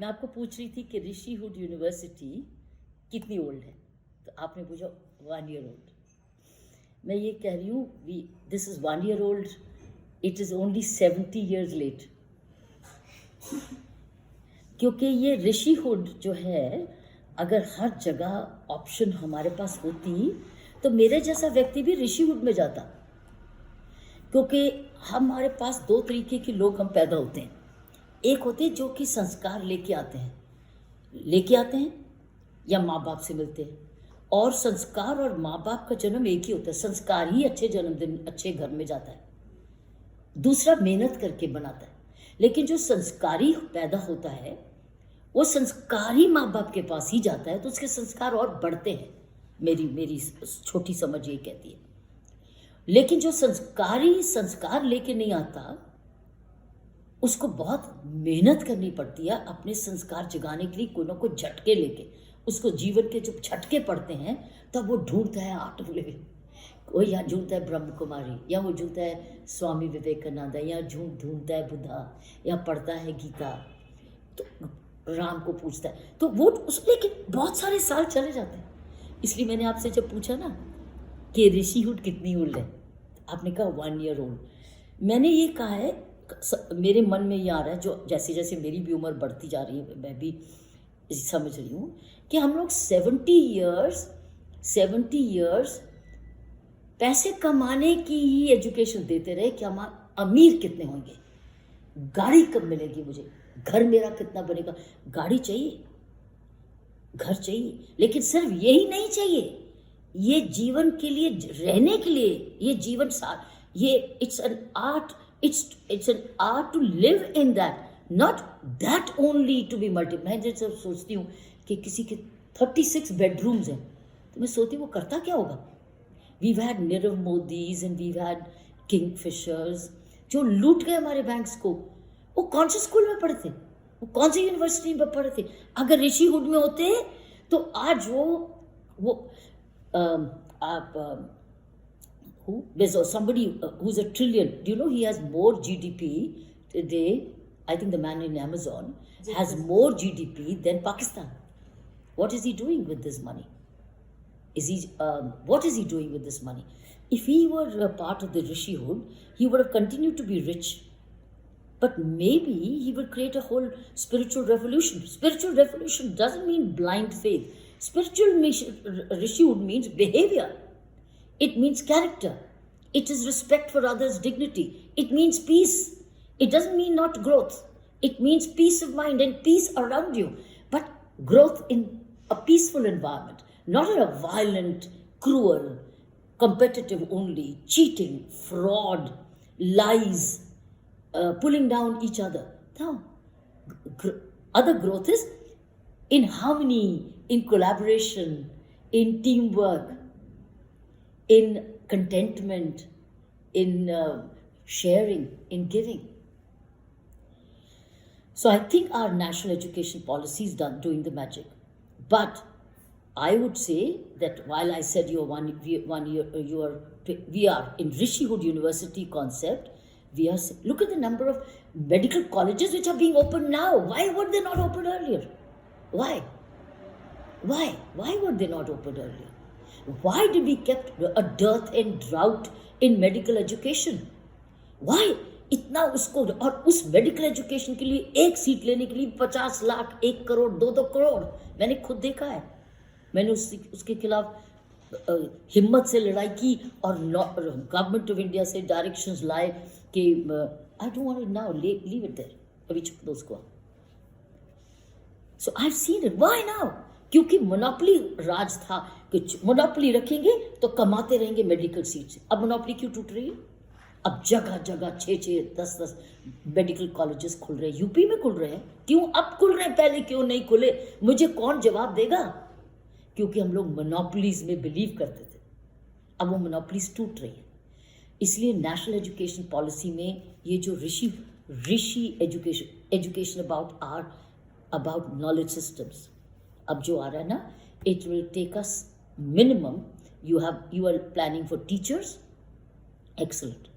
मैं आपको पूछ रही थी कि ऋषिहुड यूनिवर्सिटी कितनी ओल्ड है, तो आपने पूछा 1 year old। मैं ये कह रही हूँ this is 1 year old, it is only 70 years late. क्योंकि ये ऋषिहुड जो है, अगर हर जगह ऑप्शन हमारे पास होती तो मेरे जैसा व्यक्ति भी ऋषिहुड में जाता। क्योंकि हमारे पास दो तरीके के लोग हम पैदा होते हैं। एक होते हैं जो कि संस्कार लेके आते हैं या माँ बाप से मिलते हैं, और संस्कार और माँ बाप का जन्म एक ही होता है। संस्कार ही अच्छे जन्मदिन अच्छे घर में जाता है, दूसरा मेहनत करके बनाता है। लेकिन जो संस्कारी पैदा होता है वो संस्कारी माँ बाप के पास ही जाता है, तो उसके संस्कार और बढ़ते हैं। मेरी छोटी समझ ये कहती है। लेकिन जो संस्कार लेके नहीं आता, उसको बहुत मेहनत करनी पड़ती है अपने संस्कार जगाने के लिए। कोई ना कोई झटके लेके, उसको जीवन के जब झटके पड़ते हैं तब वो ढूंढता है आर्ट ऑफ लिविंग। कोई यहाँ ढूंढता है ब्रह्म कुमारी, या वो ढूंढता है स्वामी विवेकानंद, या ढूंढता है बुद्धा, या पढ़ता है गीता, तो राम को पूछता है। तो वो लेकिन बहुत सारे साल चले जाते हैं। इसलिए मैंने आपसे जब पूछा ना कि ऋषिहुड कितनी ओल्ड है, आपने कहा 1 year old। मैंने ये कहा है, मेरे मन में ये आ रहा है, जो जैसे जैसे मेरी भी उम्र बढ़ती जा रही है, मैं भी समझ रही हूँ कि हम लोग 70 years पैसे कमाने की ही एजुकेशन देते रहे कि हम अमीर कितने होंगे, गाड़ी कब मिलेगी मुझे, घर मेरा कितना बनेगा। गाड़ी चाहिए, घर चाहिए, लेकिन सिर्फ यही नहीं चाहिए। ये जीवन के लिए, रहने के लिए, ये जीवन ये it's an art, it's an art to live in that, not that only to be multi। मैं जैसे सोचती हूँ कि किसी के 36 bedrooms हैं, तो मैं सोचती हूँ वो करता क्या होगा। we've had Nirav Modi's and we've had kingfishers जो लूट गए हमारे बैंक्स को। वो कौन से स्कूल में पढ़े थे, वो कौन सी यूनिवर्सिटी में पढ़े थे। अगर ऋषिहुड में होते तो आज वो आप there's somebody who's a trillion. Do you know he has more GDP today? I think the man in Amazon has more GDP than Pakistan. What is he doing with this money? What is he doing with this money? If he were a part of the Rishihood, he would have continued to be rich. But maybe he will create a whole spiritual revolution. Spiritual revolution doesn't mean blind faith. Spiritual Rishihood means behavior. It means character. It is respect for others' dignity. It means peace. It doesn't mean not growth. It means peace of mind and peace around you. But growth in a peaceful environment, not in a violent, cruel, competitive only, cheating, fraud, lies, pulling down each other. No. Other growth is in harmony, in collaboration, in teamwork, in contentment, in sharing, in giving. So I think our national education policy is doing the magic. But I would say that while I said we are in Rishihood University concept, look at the number of medical colleges which are being opened now. Why were they not opened earlier? Why were they not opened earlier? Why did we kept a dearth and drought in medical education? Why इतना उसको, और उस medical education के लिए एक seat लेने के लिए 50 लाख, 1 करोड़, 2 करोड़। मैंने खुद देखा है। मैंने उसके खिलाफ हिम्मत से लड़ाई की और गवर्नमेंट ऑफ इंडिया से डायरेक्शंस लाए कि I don't want to now leave it there, अभी चुप दो उसको। So I have seen it. Why now? क्योंकि मोनोपोली राज था कि मोनोपोली रखेंगे तो कमाते रहेंगे मेडिकल सीट से। अब मोनोपोली क्यों टूट रही है? अब जगह जगह 6-6, 10-10 मेडिकल कॉलेजेस खुल रहे हैं। यूपी में खुल रहे हैं। क्यों अब खुल रहे हैं, पहले क्यों नहीं खुले? मुझे कौन जवाब देगा? क्योंकि हम लोग मोनोपोलीज में बिलीव करते थे। अब वो मोनोपोलीज टूट रही है। इसलिए नेशनल एजुकेशन पॉलिसी में ये जो ऋषि एजुकेशन अबाउट नॉलेज सिस्टम्स अब जो आ रहा है ना, it will take us minimum, you are planning for teachers, excellent,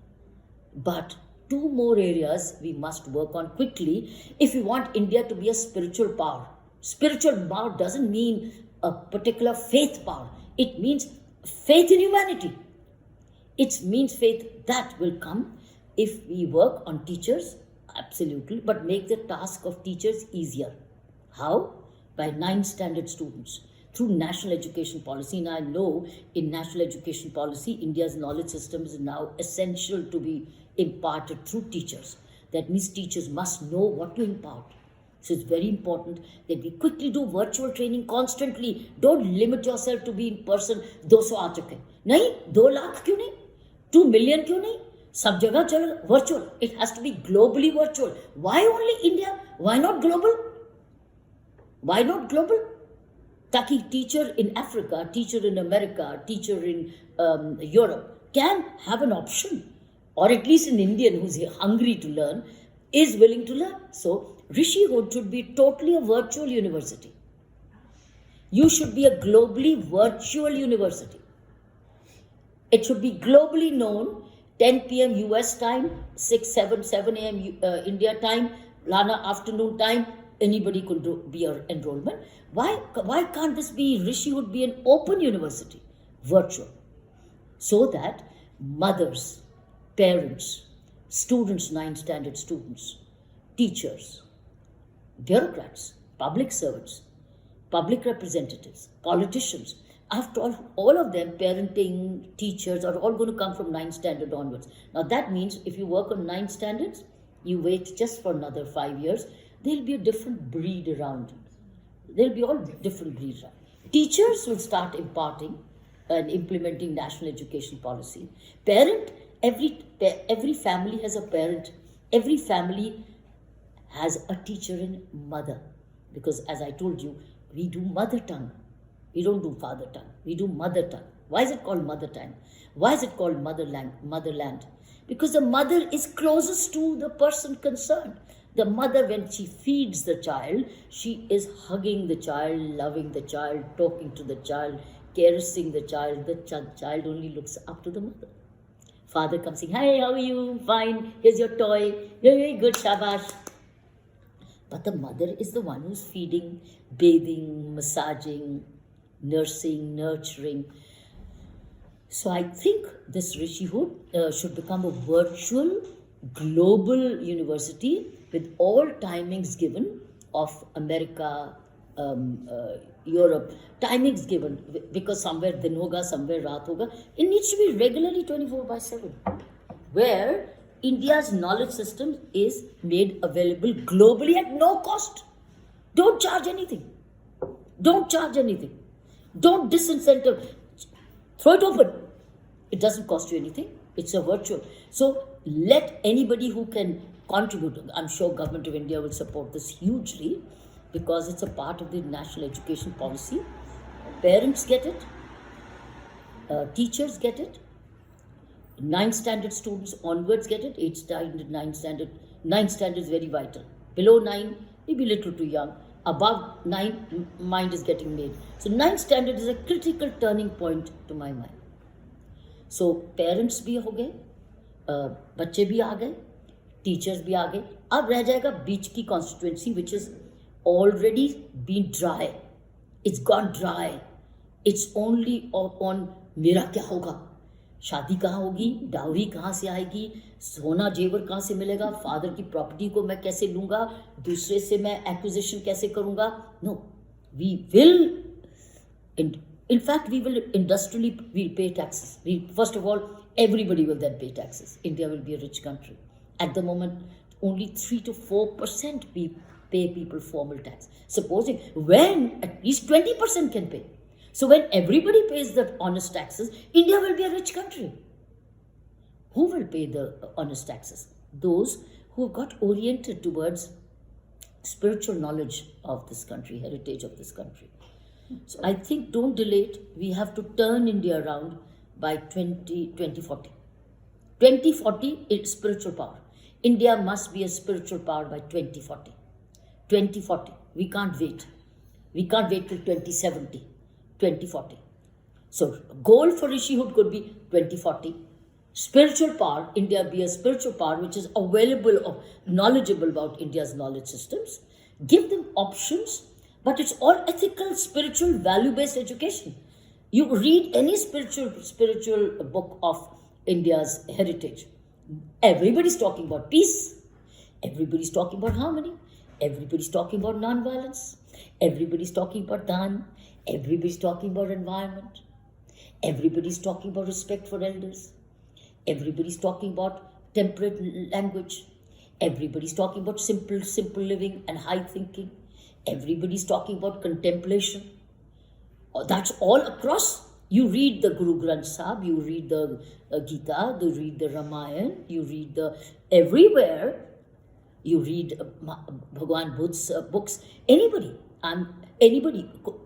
but two more areas we must work on quickly if we want India to be a spiritual power. Spiritual power doesn't mean a particular faith power. It means faith in humanity. It means faith that will come if we work on teachers, absolutely, but make the task of teachers easier. How? By 9 standard students through national education policy. And I know in national education policy, India's knowledge system is now essential to be imparted through teachers. That means teachers must know what to impart. So it's very important that we quickly do virtual training constantly. Don't limit yourself to be in person. 200 आ चुके नहीं, 2 लाख क्यों नहीं, 2 million क्यों नहीं, सब जगह चल virtual. It has to be globally virtual. Why only India? Why not global? Why not global? ताकि teacher in Africa, teacher in America, teacher in Europe can have an option, or at least an Indian who's hungry to learn is willing to learn. So Rishihood should be totally a virtual university. You should be a globally virtual university. It should be globally known. 10 p.m. US time, 7 a.m. India time, Lana afternoon time, anybody could be your enrollment. Why can't this be, Rishihood be an open university, virtual, so that mothers, parents, students, 9 standard students, teachers, bureaucrats, public servants, public representatives, politicians, after all of them, parenting, teachers are all going to come from 9 standard onwards. Now that means if you work on 9 standards, you wait just for another 5 years, there'll be a different breed around. There'll be all different breeds around. Teachers will start imparting and implementing national education policy. Parent, every family has a parent. Every family has a teacher and mother. Because as I told you, we do mother tongue. We don't do father tongue. We do mother tongue. Why is it called mother tongue? Why is it called motherland? Because the mother is closest to the person concerned. The mother, when she feeds the child, she is hugging the child, loving the child, talking to the child, caressing the child. The child only looks up to the mother. Father comes saying, "Hey, how are you? Fine. Here's your toy. Very good, shabash." But the mother is the one who's feeding, bathing, massaging, nursing, nurturing. So I think this Rishihood should become a virtual, global university with all timings given of America, Europe, timings given, because somewhere din hoga, somewhere raat hoga. It needs to be regularly 24/7, where India's knowledge system is made available globally at no cost. Don't charge anything. Don't charge anything. Don't disincentive. Throw it open. It doesn't cost you anything. It's a virtual. So let anybody who can contribute. I'm sure Government of India will support this hugely because it's a part of the national education policy. Parents get it. Teachers get it. 9 standard students onwards get it. 8 standard, 9 standard. 9 standard is very vital. Below 9, maybe a little too young. Above 9, mind is getting made. So 9 standard is a critical turning point to my mind. So parents भी हो गए, बच्चे भी आ गए, teachers भी आ गए. अब रह जाएगा बीच की constituency which is already been dry. It's gone dry. It's only on मेरा क्या होगा, शादी कहाँ होगी, डाउरी कहाँ से आएगी, सोना जेवर कहाँ से मिलेगा, फादर की प्रॉपर्टी को मैं कैसे लूँगा, दूसरे से मैं एक्विजिशन कैसे करूँगा. No, we will, in fact we will industrially, we'll pay taxes. First of all, everybody will then pay taxes. India will be a rich country. At the moment, only 3 to 4% pay people formal tax. Supposing when at least 20% can pay. So when everybody pays the honest taxes, India will be a rich country. Who will pay the honest taxes? Those who got oriented towards spiritual knowledge of this country, heritage of this country. So I think don't delay it. We have to turn India around by 2040. 2040 is spiritual power. India must be a spiritual power by 2040. 2040. We can't wait. We can't wait till 2070. 2040. So goal for Rishihood could be 2040. spiritual power, India be a spiritual power which is available or knowledgeable about India's knowledge systems. Give them options, but it's all ethical, spiritual, value-based education. You read any spiritual book of India's heritage. Everybody's talking about peace. Everybody's talking about harmony. Everybody's talking about non-violence. Everybody's talking about dhan. Everybody's talking about environment. Everybody's talking about respect for elders. Everybody's talking about temperate language. Everybody's talking about simple living and high thinking. Everybody's talking about contemplation. That's all across. You read the Guru Granth Sahib, you read the Gita, you read the Ramayana, you read the everywhere. You read Bhagwan Buddha's books. Anybody,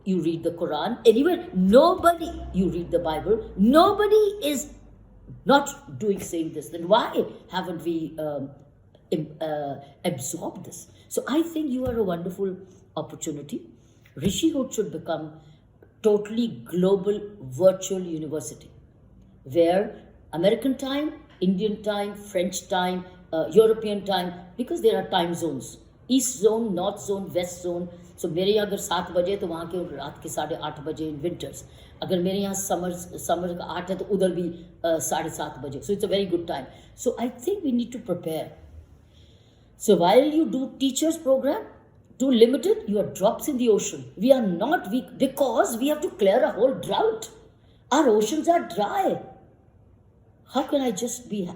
you read the Quran. Anywhere, nobody. You read the Bible. Nobody is not saying this. Then why haven't we absorbed this? So I think you are a wonderful opportunity. Rishihood should become totally global virtual university where American time, Indian time, French time, European time, because there are time zones, east zone, north zone, west zone. So मेरे यहाँ अगर 7 बजे तो वहाँ के रात के 8:30 बजे in winters. अगर मेरे यहाँ summer का 8 है तो उधर भी 7:30 बजे. So it's a very good time. So I think we need to prepare. So while you do teachers program, too limited, you are drops in the ocean. We are not weak because we have to clear a whole drought. Our oceans are dry. How can I just be,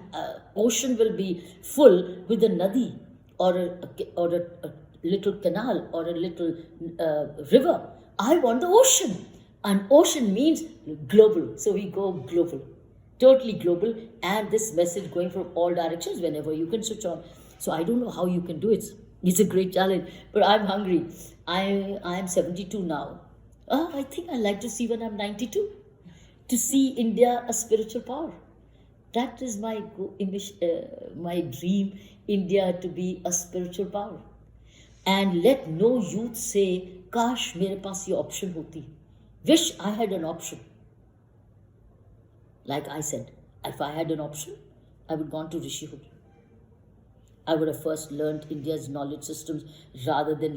ocean will be full with a nadi or a little canal or a little river. I want the ocean. And ocean means global. So we go global, totally global. And this message going from all directions whenever you can switch on. So I don't know how you can do it. It's a great challenge, but I'm hungry. I am 72 now. I think I like to see when I'm 92, to see India a spiritual power. That is my my dream, India to be a spiritual power. And let no youth say, "Kash, mere paas ye option hoti." Wish I had an option. Like I said, if I had an option, I would have gone to Rishihood. I would have first learned India's knowledge systems rather than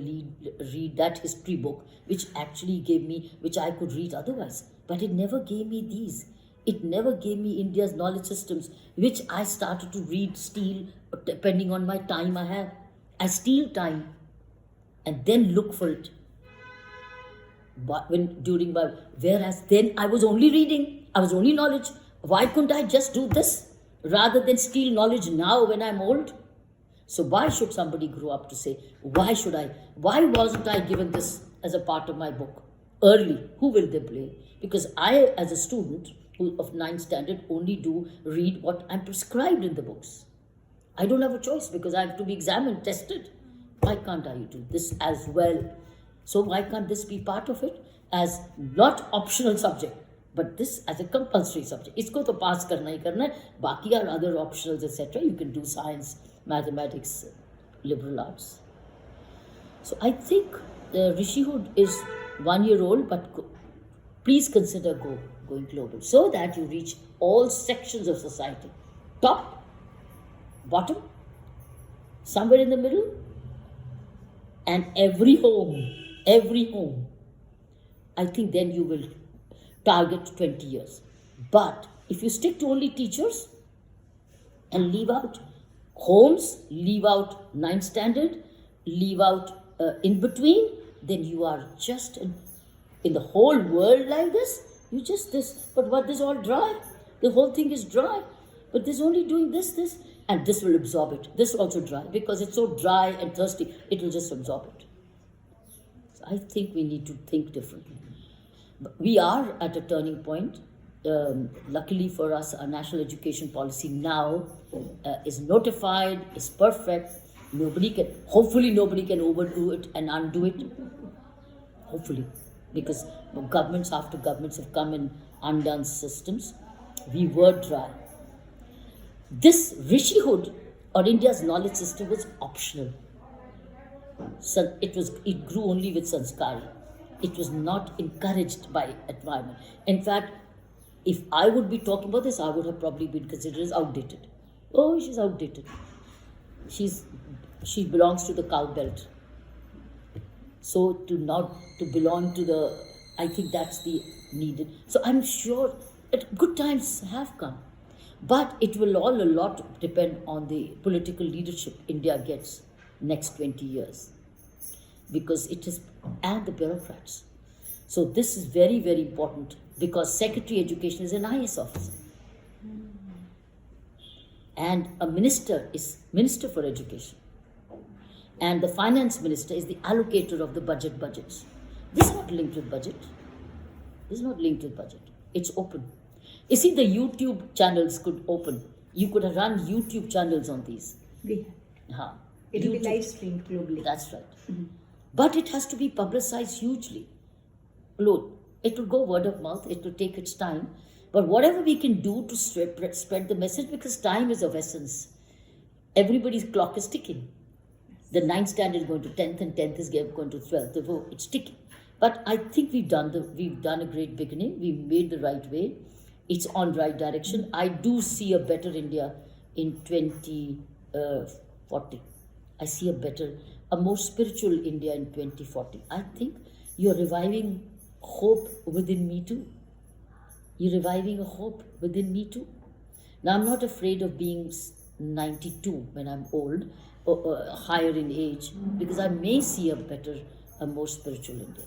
read that history book, which actually gave me, which I could read otherwise. But it never gave me these. It never gave me India's knowledge systems, which I started to steal, depending on my time I have. I steal time and then look for it. But whereas then I was only reading, I was only knowledge. Why couldn't I just do this rather than steal knowledge now when I'm old? So why should somebody grow up to say, why wasn't I given this as a part of my book early? Who will they blame? Because I, as a student of 9th standard, only do read what I'm prescribed in the books. I don't have a choice because I have to be examined, tested. Why can't I do this as well? So why can't this be part of it as not optional subject, but this as a compulsory subject? Isko to pass karna hi karna hai. Baki are other optionals, etc. You can do science, mathematics, liberal arts. So I think Rishihood is 1 year old, but please consider going global so that you reach all sections of society. Top, bottom, somewhere in the middle, and every home. I think then you will target 20 years. But if you stick to only teachers and leave out homes, leave out 9th standard, leave out in between, then you are just in the whole world like this. You just this. But what is all dry? The whole thing is dry. But this only doing this, and this will absorb it. This also dry because it's so dry and thirsty. It will just absorb it. So I think we need to think differently. We are at a turning point. Luckily for us, our national education policy now is notified, is perfect. Hopefully nobody can overdo it and undo it. Hopefully, because governments after governments have come and undone systems. We were dry. This Rishihood or India's knowledge system was optional. So it grew only with sanskari. It was not encouraged by environment. In fact, If I would be talking about this, I would have probably been considered as outdated. Oh, she's outdated. She belongs to the cow belt. So to belong to the, I think that's the needed. So I'm sure that good times have come, but it will all a lot depend on the political leadership India gets next 20 years, because it is, and the bureaucrats. So this is very, very important, because Secretary Education is an IS officer. And a minister is Minister for Education. And the finance minister is the allocator of the budgets. This is not linked with budget. This is not linked with budget. It's open. You see, the YouTube channels could open. You could have run YouTube channels on these. We Huh. it will be YouTube. live streamed globally. That's right. But it has to be publicized hugely. Look, it will go word of mouth, it will take its time. But whatever we can do to spread the message, because time is of essence. Everybody's clock is ticking. The 9th standard is going to 10th, and 10th is going to 12th. Therefore, it's ticking. But I think we've done a great beginning. We've made the right way. It's on right direction. I do see a better India in 2040. I see a more spiritual India in 2040. I think you're reviving hope within me too. You're reviving a hope within me too. Now, I'm not afraid of being 92 when I'm old, or higher in age, because I may see a more spiritual India.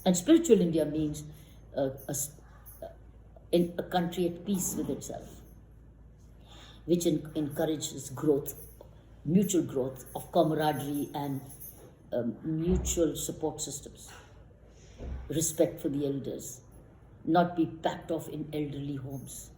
And spiritual India means in a country at peace with itself, which encourages growth, mutual growth of camaraderie and mutual support systems, respect for the elders, not be packed off in elderly homes.